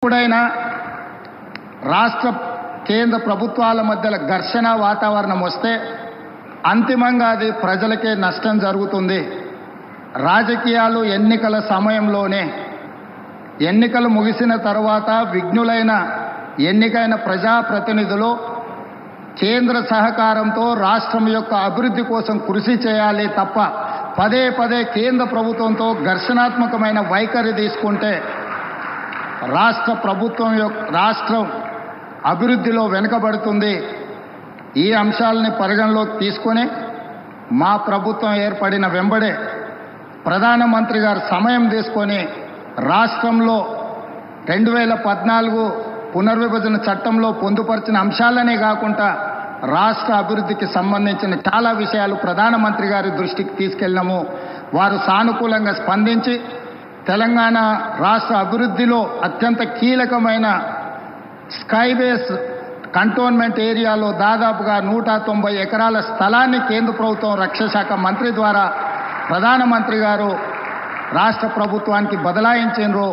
ఎప్పుడైనా రాష్ట్ర కేంద్ర ప్రభుత్వాల మధ్యలో ఘర్షణ వాతావరణం వస్తే అంతిమంగా అది ప్రజలకే నష్టం జరుగుతుంది. రాజకీయాలు ఎన్నికల సమయంలోనే, ఎన్నికలు ముగిసిన తర్వాత విఘ్నులైన ఎన్నికైన ప్రజాప్రతినిధులు కేంద్ర సహకారంతో రాష్ట్రం యొక్క అభివృద్ధి కోసం కృషి చేయాలి తప్ప పదే పదే కేంద్ర ప్రభుత్వంతో ఘర్షణాత్మకమైన వైఖరి తీసుకుంటే రాష్ట్రం అభివృద్ధిలో వెనుకబడుతుంది. ఈ అంశాలని పరిగణలోకి తీసుకొని మా ప్రభుత్వం ఏర్పడిన వెంబడే ప్రధానమంత్రి గారు సమయం తీసుకొని రాష్ట్రంలో 2014 పునర్విభజన చట్టంలో పొందుపరిచిన అంశాలనే కాకుండా రాష్ట్ర అభివృద్ధికి సంబంధించిన చాలా విషయాలు ప్రధానమంత్రి గారి దృష్టికి తీసుకెళ్ళినాము. వారు సానుకూలంగా స్పందించి తెలంగాణ రాష్ట్ర అభివృద్ధిలో అత్యంత కీలకమైన స్కైబేస్ కంటోన్మెంట్ ఏరియాలో దాదాపుగా 190 ఎకరాల స్థలాన్ని కేంద్ర ప్రభుత్వం రక్షణ శాఖ మంత్రి ద్వారా ప్రధానమంత్రి గారు రాష్ట్ర ప్రభుత్వానికి బదలాయించారు.